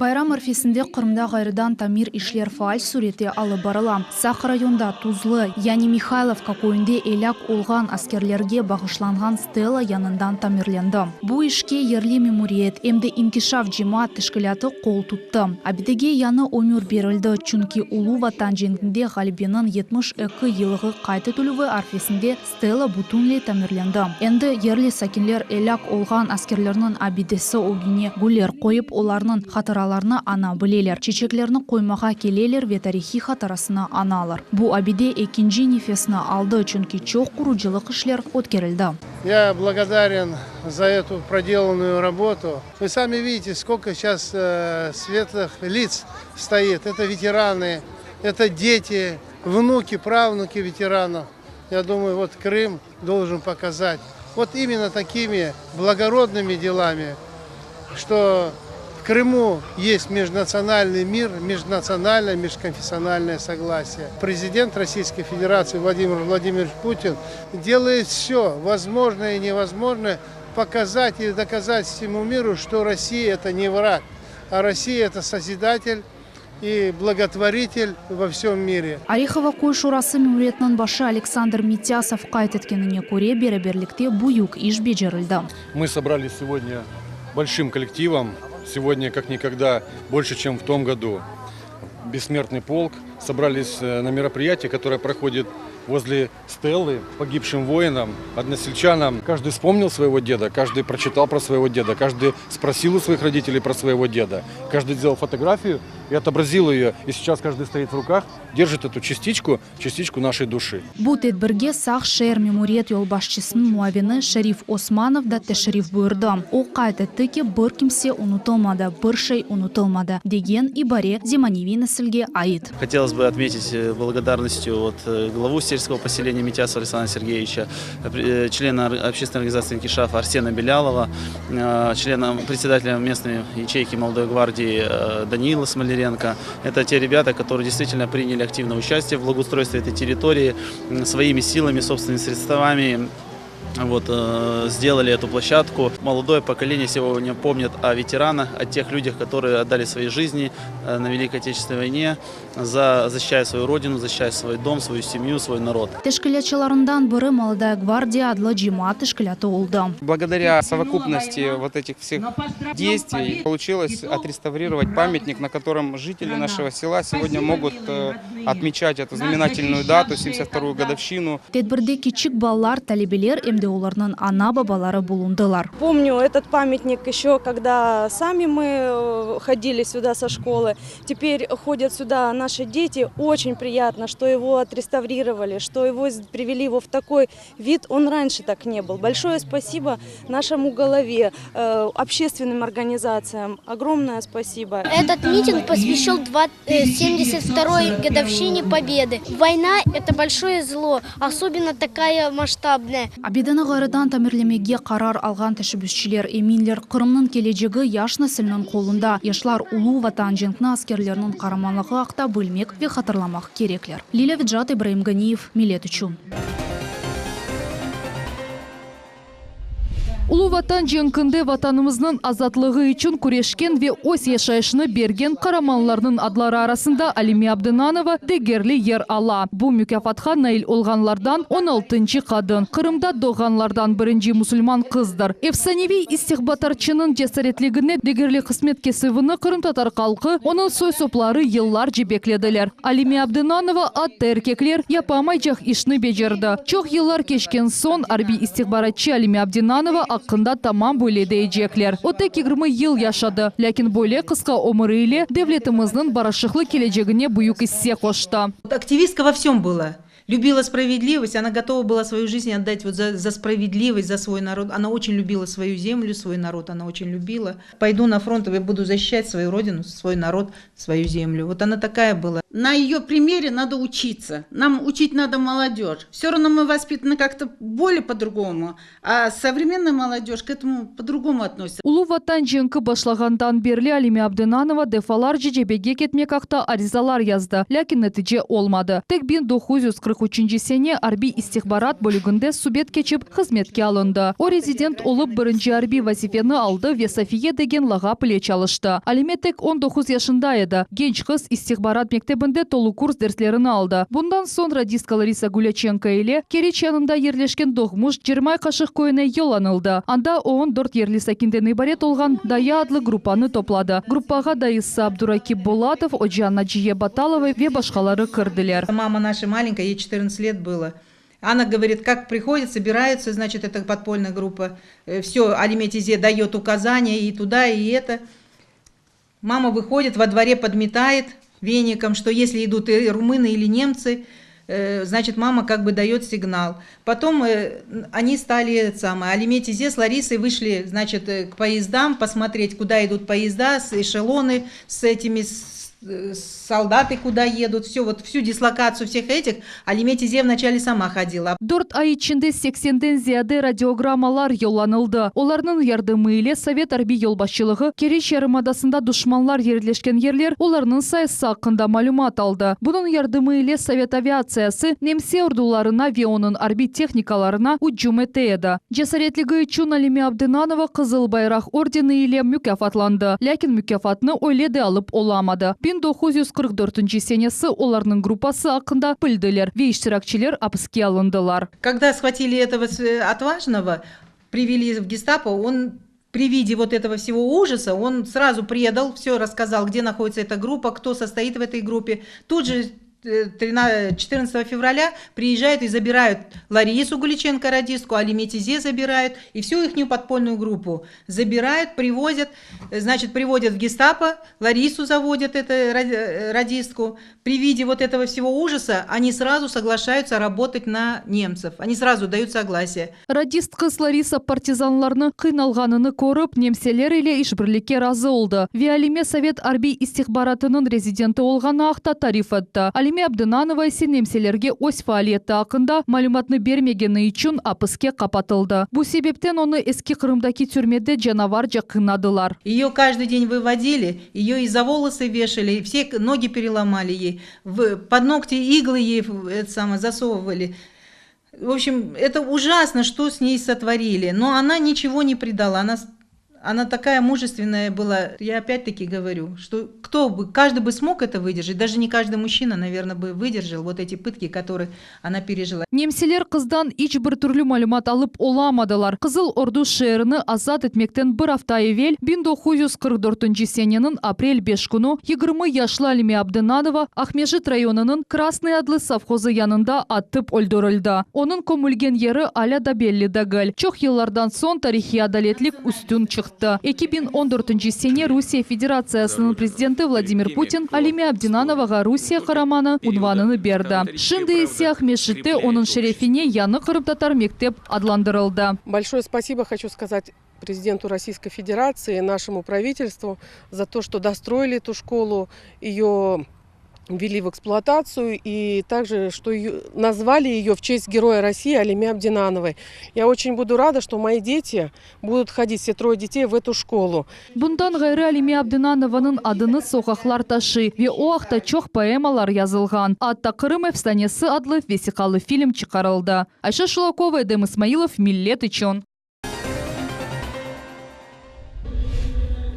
Байрам арфесінде Қырымда ғайрыдан тамир ишлер фааль сурете алып барыла. Сақ районда Тузлы, яни Михайловка көйінде эляк олған аскерлерге бағышланған стела янындан тамирленді. Бу ишке ерлі мемориет, эмді инкишав джимат тішкіляты қол тұтты. Абидеге яны өмір берілді, чүнки улу ватан жеңдінде ғалибенің 72 елығы қайты түлігі арфесінде стела бутунле тамирленді. Энді ерлі сакинлер эляк олған аскерлерінің абидесі огине гулер қойып, оларының хатыраларына ана білелер. Чечеклерінің қоймаға келелер ве тарихи хатырасына аналар. Бу абиде экинжи нефесіні алды, чүнки чоқ құруджилық ішлер өткерілді. Я благодарен за эту проделанную работу. Вы сами видите, сколько сейчас светлых лиц стоит. Это ветераны, это дети, внуки, правнуки ветеранов. Я думаю, вот Крым должен показать вот именно такими благородными делами, что в Крыму есть межнациональный мир, межнациональное, межконфессиональное согласие. Президент Российской Федерации Владимир Владимирович Путин делает все возможное и невозможное показать и доказать всему миру, что Россия это не враг, а Россия это созидатель и благотворитель во всем мире. Орехова кой шурасы мемориетінің башы Александр Митясов қайт еткеніне көре береберлікте буюк иш бежерілді. Мы собрались сегодня большим коллективом. Сегодня, как никогда, больше, чем в том году. Бессмертный полк собрались на мероприятие, которое проходит возле стелы погибшим воинам, односельчанам. Каждый вспомнил своего деда, каждый прочитал про своего деда, каждый спросил у своих родителей про своего деда. Каждый сделал фотографию и отобразил ее. И сейчас каждый стоит в руках, держит эту частичку нашей души. Бутет бірге сақ шер мемориет yolbaşçısının muavini Шариф Османов да тәшриф бuyurdu. O қайт etті ki bir kimse unutulmadı, bir şey unutulmadı деген ибаре Зиманеви нәсілге ait. Хотелось бы отметить благодарностью главу сельского поселения Митясова Александра Сергеевича, члена общественной организации «Инкишаф» Арсена Белялова, председателя местной ячейки Молодой гвардии Даниила Смоляренко. Это те ребята, которые действительно приняли активное участие в благоустройстве этой территории своими силами, собственными средствами. Сделали эту площадку. Молодое поколение сегодня помнит о ветеранах, о тех людях, которые отдали свои жизни на Великой Отечественной войне, защищая свою родину, защищая свой дом, свою семью, свой народ. Тешкілячыларындан бірі Молодая гвардия адлы джима тешкіляты олды. Благодаря совокупности вот этих всех действий получилось отреставрировать памятник, на котором жители нашего села сегодня могут отмечать эту знаменательную дату, 72-ю годовщину. Тедбірде кичик баллар, талебелер, оларның ана бабалары булундылар. Помню этот памятник еще, когда сами мы ходили сюда со школы. Теперь ходят сюда наши дети. Очень приятно, что его отреставрировали, что его привели в такой вид. Он раньше так не был. Большое спасибо нашему главе, общественным организациям. Огромное спасибо. Этот митинг посвящен 72-й годовщине Победы. Война – это большое зло, особенно такая масштабная. Абиданы ғайрыдан тамирлемеге қарар алған тәшібісшілер еминлер Қырымның кележегі яш нәсілінің қолында. Яшлар улу ватан жеңкні аскерлерінің қараманлығы ақта бөлмек ве қатырламақ кереклер. Лиля Виджат, Ибраим Ганиев, Милет үшін. Улу ватан жеңкінде ватанымыздың азатлығы үшін күрешкен ве ос яшайшыны берген қараманларының адлары арасында Алими Абдынанова дегерлі ер ала. Бұл мүкафатқа наил олғанлардан 16-ші қадын. Қырымда доғанлардан бірінші мұсылман қыздыр. Эфсаневи истихбатарчының жесаретлігіне дегерлі қызмет кесівіні Қырым татар қалқы, оның сой соплары еллар жебекледілер. Алими Абдынанова атты еркеклер япамай жақ ішні бежерді. Чоқ еллар кешкен сон арби истихбаратчы Алими Абдынанова ақында тамам бөледі ежеклер. Оты 20 ел яшады, ләкин бөле қысқа омыры иле девлетіміздің барашықлы кележегіне бұйық іссе қошты. Активистка во всем была. Любила справедливость, она готова была свою жизнь отдать за справедливость, за свой народ. Она очень любила свою землю, свой народ, она очень любила. Пойду на фронт и буду защищать свою родину, свой народ, свою землю. Вот она такая была. На ее примере надо учиться. Нам учить надо молодежь. Все равно мы воспитаны как-то более по-другому, а современная молодежь к этому по-другому относится. Улу ватан жиынкы башлагандан берли Алиме Абдынанова дефалар жежебеге кетмек акта аризалар язды, ләкин нәтиже олмады. Тек 1943 сене арби истихбарат бөлігінде субет кечіп хызметке алынды. О резидент олып бірінші арби вазифені алды ве София деген лаға плеч алышты. Алиме тек 19 яшында еді. Генч қыз истихбарат мектебінде толу курс дерслерін алды. Bundan сон радистка Лариса Гуляченко ile Кереч янында ерлешкен доғмуш Жермай қашық көйіне йоланылды. Анда оғын 4 ерлі сәкінден ибарет олған Дая адлы группаны топлады. Группаға Дайысы Абдуракип Болатов, Оджана Джие Баталова ве башқалары кірділер. Мама наша маленькая, ей 14 лет было. Она говорит, как приходит, собирается, значит, это подпольная группа. Все, Алиме Тизе дает указания и туда, и это. Мама выходит, во дворе подметает веником, что если идут и румыны или немцы, значит, мама как бы дает сигнал. Потом они стали, Алиме Тизе с Ларисой вышли, значит, к поездам, посмотреть, куда идут поезда, с эшелоны, с этими солдаты куда едут, все, вот всю дислокацию всех этих Алиме Тизе вначале сама ходила. Дорт ай içinde 80-ден зияде радиограммалар yollanıldı. Оларның ярдымы ile Совет арби yolbaşçılığı Кереч ярымадасында душманлар ерлешкен ерлер оларның сайысы hakkında малюмат алды. Bunun yardımı ile Совет авиациясы немсе ордуларына ve onun арби техникаларына уджум etedi. Cesaretligi için Алиме Абдынанова Kızıl Bayrak ордені ile mükafatlandı. Lakin mükafatını öyle de alıp olamadı. 1944 senesi оларның группасы hakkında bildiler ve iştirakçiler hapse alındılar. Когда схватили этого отважного, привели в гестапо, он при виде вот этого всего ужаса, он сразу предал, все рассказал, где находится эта группа, кто состоит в этой группе. Тут же 14 февраля приезжают и забирают Ларису Гуличенко, радистку, Алиме Тизе забирают, и всю их подпольную группу забирают, привозят, значит, приводят в гестапо, Ларису заводят, это радистку. При виде вот этого всего ужаса они сразу соглашаются работать на немцев, они сразу дают согласие. Радист кыз Лариса партизанларны кыйналганını көріп, немселер ile işbirlikке разы oldu. Ve Алиме Совет арби istihbaratının резиденті olğаны ақта тариф etті. Алиме Абдынанова ise немселерге өз фаалиеті ақында малюматны бермегені үшін апыске қапатылды. Bu себептен оны eski Kırım'daki türmede canavarca kınadыlar. Ее каждый день выводили, ее и за волосы вешали, и все ноги переломали ей, под ногти иглы ей засовывали. В общем, это ужасно, что с ней сотворили, но она ничего не предала, она такая мужественная была. Я опять-таки говорю, что каждый бы смог это выдержать, даже не каждый мужчина, наверное, бы выдержал вот эти пытки, которые она пережила. Немселер kızdan hiç bir türlü malumat alıp olamadılar. Kızıl Ordu şehrini azat etmekten bir hafta evvel 1944 senenin aprel 5 günü 20 yaşlı Alime Abdınanova Ahmejit rayonunun Krasny adlı savxozu yanında atıp öldürüldü. Onun gömülgen yeri hala da belli değil. Çok yıllardan son tarihi adaletlik üstün çıktı. 2014 sene Rusya Federasyasının prezidenti Vladimir Putin Alime Abdınanovaға Rusya kahramanı unvanını berdi. Şimdi ise Ahmejit'te onun şerefine Yanı Kırım Tatar Mектеп adlandırıldı. Большое спасибо хочу сказать президенту Российской Федерации, нашему правительству за то, что достроили эту школу, ее ввели в эксплуатацию и также, что назвали ее в честь героя России Алиме Абдинановой. Я очень буду рада, что мои дети будут ходить, все 3 детей, в эту школу. Bundan gayrı Alime Abdınanovanın adını sokaklar taşı ve o akta çok poemalar yazılgan. Hatta Kırım Efsanesi adlı vesikalı film çıkarıldı. Ayşe Şulakova, Edem İsmailov, Millet için.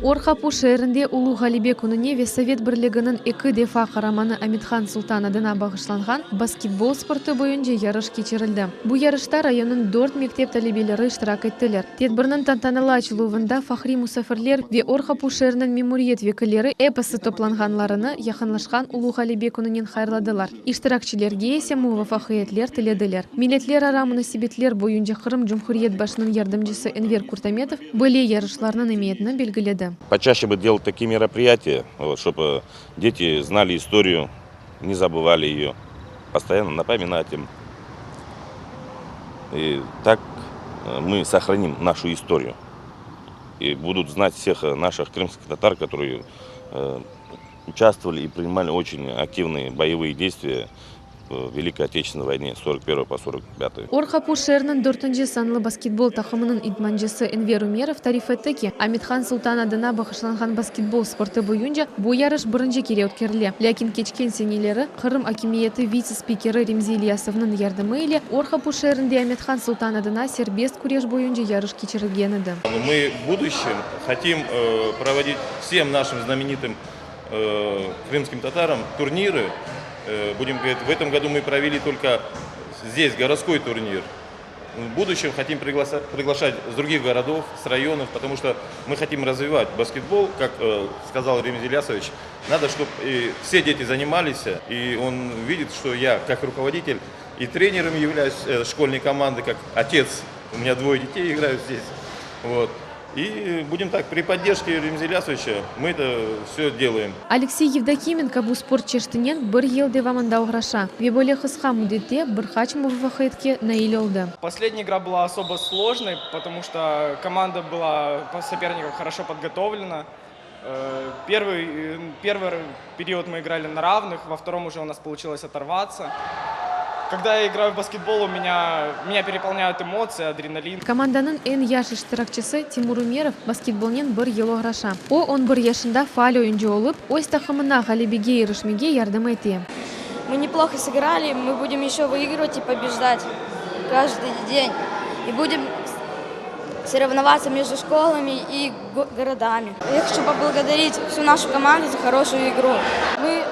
Орхапу шерінде Улу Ғалибек күніне ве Совет бірлігінің 2 дефа қараманы Амитхан Султан адына бағышланған баскетбол спорты бойынша ярыш кечерілді. Бұл ярышта районның 4 мектеп талебелері іштирак еттілер. Тедбірінің тантаналы ачылуында Фахри Мусафирлер ве Орхапу шерінің мемориет векілері эпосы топланғанларыны яқынлашқан Улу Ғалибек күнінен хайырладылар. Иштиракчилерге есе мувафақиятлер тіледілер. Миллетлер арамыны себетлер бойынша Қырым Жұмхуриет башының ярдымчысы Энвер Куртаметов бөле ярышларының иметіні белгіледі. Почаще бы делать такие мероприятия, чтобы дети знали историю, не забывали ее, постоянно напоминать им. И так мы сохраним нашу историю. И будут знать всех наших крымских татар, которые участвовали и принимали очень активные боевые действия в Великой Отечественной войне с 41 по 45. Орхапу шернен 4-нче санлы баскетбол тахымының идманчысы Энвер Умеров тариф етті ки, Амитхан Султан адына бағышланған баскетбол спорты бойынша бұл ярыш бірінші кере өткеріле. Ләкин кечкен сенелері Қырым акимиеті вице-спикері Ремзи Ильясовның ярдымы ile Орхапу шерінде Амитхан Султан адына сербест күреш бойынша ярыш кечірілген еді. Мы в будущем хотим проводить всем нашим знаменитым крымским татарам турниры. Будем говорить, в этом году мы провели только здесь городской турнир. В будущем хотим приглашать с других городов, с районов, потому что мы хотим развивать баскетбол, как сказал Ремзи Ильясович. Надо, чтобы все дети занимались, и он видит, что я как руководитель и тренером являюсь школьной команды, как отец. У меня 2 детей играют здесь. Вот. И будем так, при поддержке Ремзи Ильясовича мы это все делаем. Алексей Евдокименко бұл спорт чештінен бір ел девамында ұғраша. Веболе қысқа мүдетте бір хачмы вахетке наиль олды. Последняя игра была особо сложной, потому что команда была по соперникам хорошо подготовлена. Первый период мы играли на равных, во втором уже у нас получилось оторваться. Когда я играю в баскетбол, меня переполняют эмоции, адреналин. Команданың эн яш иштиракчысы Тимур Умеров баскетболнен бір ел ұғраша. Он бір яшында фаль ойынчы олып, ойс тақымына Галибеге ерішмеге ярдым етті. Мы неплохо сыграли, мы будем еще выигрывать и побеждать каждый день. И будем соревноваться между школами и городами. Я хочу поблагодарить всю нашу команду за хорошую игру. Мы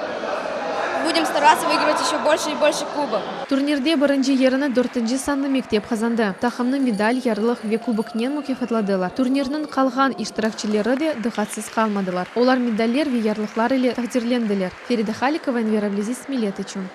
будем стараться выигрывать еще больше и больше кубок. Турнирде бірінші еріні 4-нче санлы мектеп қазанды. Тақымны медаль, ярлық ве кубокнен мүкефатладылар. Турнирның қалған иштиракчылары де дықатсыз қалмадылар. Олар медальлер ве ярлықлар ile тақдирленділер. Ферида Халикова, Энвер Аблезис, Милет үшін.